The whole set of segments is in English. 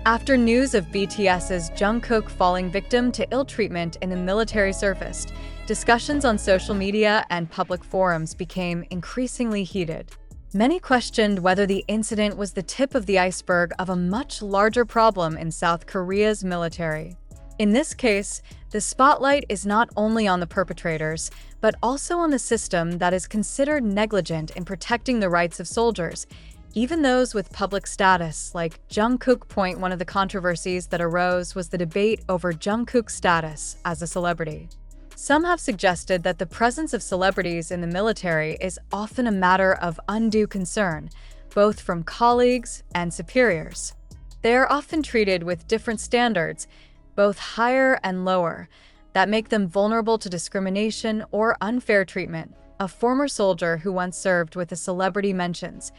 After news of BTS's Jungkook falling victim to ill treatment in the military surfaced, discussions on social media and public forums became increasingly heated. Many questioned whether the incident was the tip of the iceberg of a much larger problem in South Korea's military. In this case, the spotlight is not only on the perpetrators, but also on the system that is considered negligent in protecting the rights of soldiers, even those with public status, like Jungkook. One of the controversies that arose was the debate over Jungkook's status as a celebrity. Some have suggested that the presence of celebrities in the military is often a matter of undue concern, both from colleagues and superiors. They are often treated with different standards, both higher and lower, that make them vulnerable to discrimination or unfair treatment. A former soldier who once served with a celebrity mentions,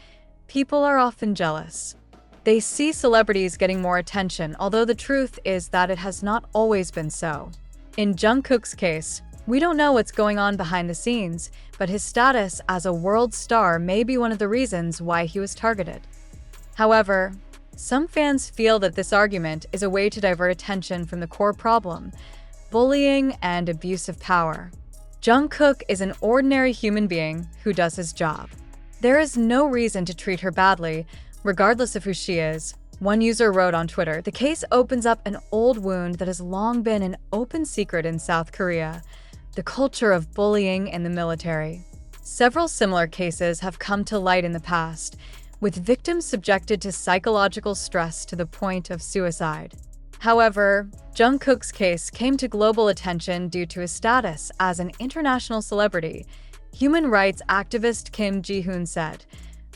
"People are often jealous. They see celebrities getting more attention, although the truth is that it has not always been so." In Jungkook's case, we don't know what's going on behind the scenes, but his status as a world star may be one of the reasons why he was targeted. However, some fans feel that this argument is a way to divert attention from the core problem: bullying and abuse of power. Jungkook is an ordinary human being who does his job. There is no reason to treat her badly, regardless of who she is. One user wrote on Twitter, "The case opens up an old wound that has long been an open secret in South Korea: the culture of bullying in the military." Several similar cases have come to light in the past, with victims subjected to psychological stress to the point of suicide. However, Jungkook's case came to global attention due to his status as an international celebrity. Human rights activist Kim Ji-hoon said,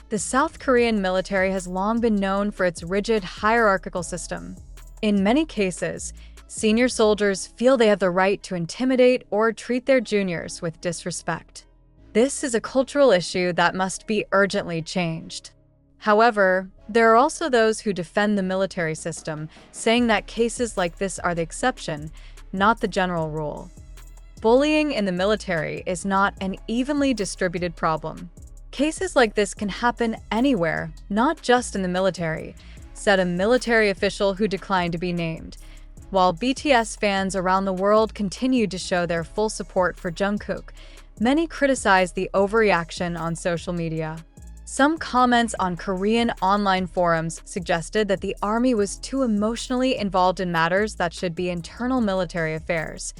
"The South Korean military has long been known for its rigid hierarchical system. In many cases, senior soldiers feel they have the right to intimidate or treat their juniors with disrespect. This is a cultural issue that must be urgently changed." However, there are also those who defend the military system, saying that cases like this are the exception, not the general rule. Bullying in the military is not an evenly distributed problem. "Cases like this can happen anywhere, not just in the military," said a military official who declined to be named. While BTS fans around the world continued to show their full support for Jungkook, many criticized the overreaction on social media. Some comments on Korean online forums suggested that the army was too emotionally involved in matters that should be internal military affairs.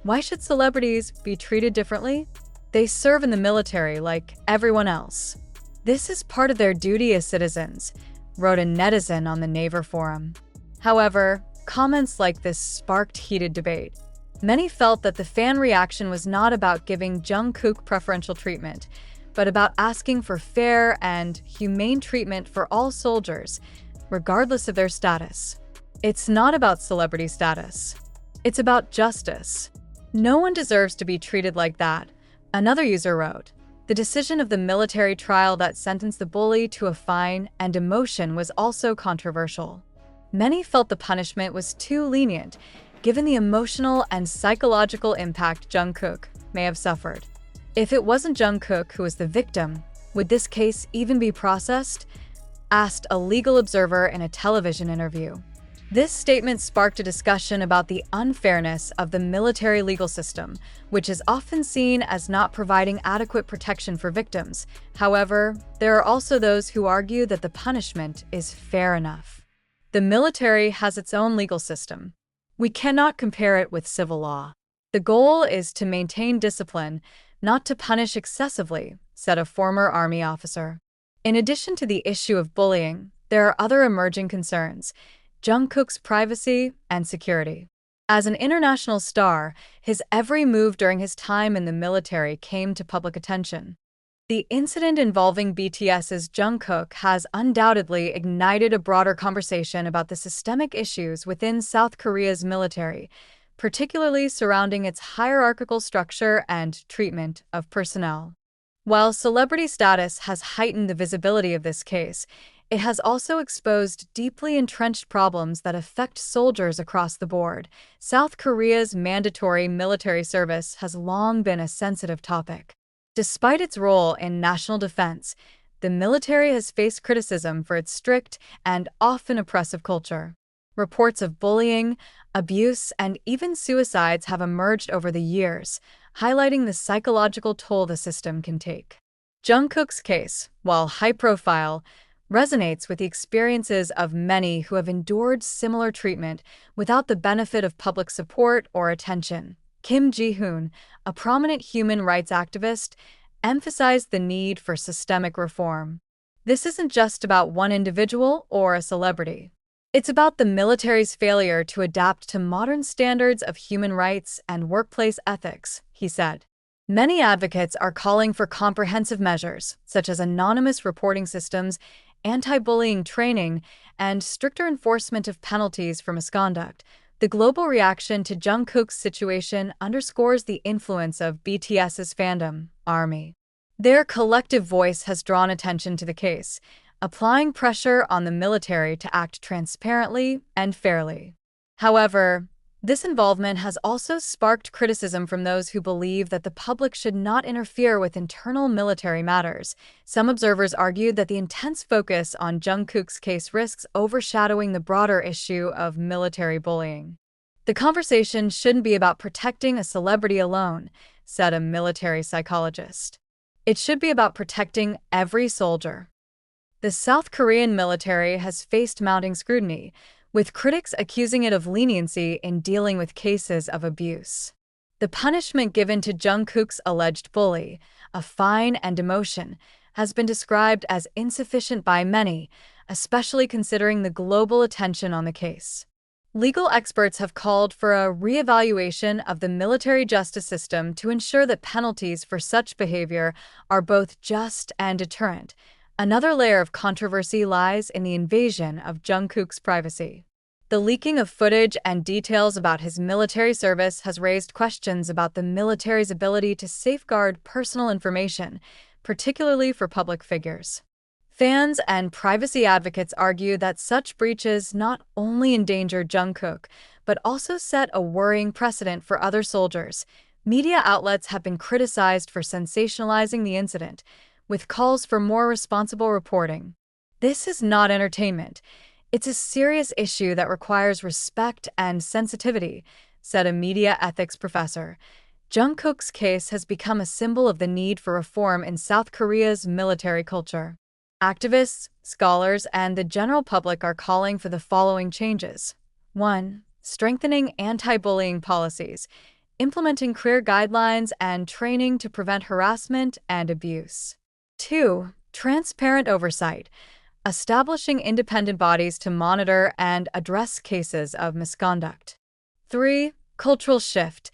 Why should celebrities be treated differently? They serve in the military like everyone else. This is part of their duty as citizens, wrote a netizen on the Naver forum. However, comments like this sparked heated debate. Many felt that the fan reaction was not about giving Jungkook preferential treatment, but about asking for fair and humane treatment for all soldiers, regardless of their status. It's not about celebrity status. It's about justice. "No one deserves to be treated like that," another user wrote. The decision of the military trial that sentenced the bully to a fine and demotion was also controversial. Many felt the punishment was too lenient, given the emotional and psychological impact Jungkook may have suffered. If it wasn't Jungkook who was the victim, would this case even be processed? Asked a legal observer in a television interview. This statement sparked a discussion about the unfairness of the military legal system, which is often seen as not providing adequate protection for victims. However, there are also those who argue that the punishment is fair enough. The military has its own legal system. We cannot compare it with civil law. The goal is to maintain discipline, not to punish excessively, said a former army officer. In addition to the issue of bullying, there are other emerging concerns: Jungkook's privacy and security. As an international star, his every move during his time in the military came to public attention. The incident involving BTS's Jungkook has undoubtedly ignited a broader conversation about the systemic issues within South Korea's military, particularly surrounding its hierarchical structure and treatment of personnel. While celebrity status has heightened the visibility of this case, it has also exposed deeply entrenched problems that affect soldiers across the board. South Korea's mandatory military service has long been a sensitive topic. Despite its role in national defense, the military has faced criticism for its strict and often oppressive culture. Reports of bullying, abuse, and even suicides have emerged over the years, highlighting the psychological toll the system can take. Jungkook's case, while high-profile, resonates with the experiences of many who have endured similar treatment without the benefit of public support or attention. Kim Ji-hoon, a prominent human rights activist, emphasized the need for systemic reform. This isn't just about one individual or a celebrity. It's about the military's failure to adapt to modern standards of human rights and workplace ethics, he said. Many advocates are calling for comprehensive measures, such as anonymous reporting systems, anti-bullying training, and stricter enforcement of penalties for misconduct. The global reaction to Jungkook's situation underscores the influence of BTS's fandom, ARMY. Their collective voice has drawn attention to the case, applying pressure on the military to act transparently and fairly. However, this involvement has also sparked criticism from those who believe that the public should not interfere with internal military matters. Some observers argued that the intense focus on Jungkook's case risks overshadowing the broader issue of military bullying. The conversation shouldn't be about protecting a celebrity alone, said a military psychologist. It should be about protecting every soldier. The South Korean military has faced mounting scrutiny, with critics accusing it of leniency in dealing with cases of abuse. The punishment given to Jungkook's alleged bully, a fine and demotion, has been described as insufficient by many, especially considering the global attention on the case. Legal experts have called for a re-evaluation of the military justice system to ensure that penalties for such behavior are both just and deterrent. Another layer of controversy lies in the invasion of Jungkook's privacy. The leaking of footage and details about his military service has raised questions about the military's ability to safeguard personal information, particularly for public figures. Fans and privacy advocates argue that such breaches not only endanger Jungkook, but also set a worrying precedent for other soldiers. Media outlets have been criticized for sensationalizing the incident, with calls for more responsible reporting. This is not entertainment. It's a serious issue that requires respect and sensitivity, said a media ethics professor. Jungkook's case has become a symbol of the need for reform in South Korea's military culture. Activists, scholars, and the general public are calling for the following changes. 1. Strengthening anti-bullying policies, implementing clear guidelines and training to prevent harassment and abuse. 2. Transparent oversight, establishing independent bodies to monitor and address cases of misconduct. 3. Cultural shift,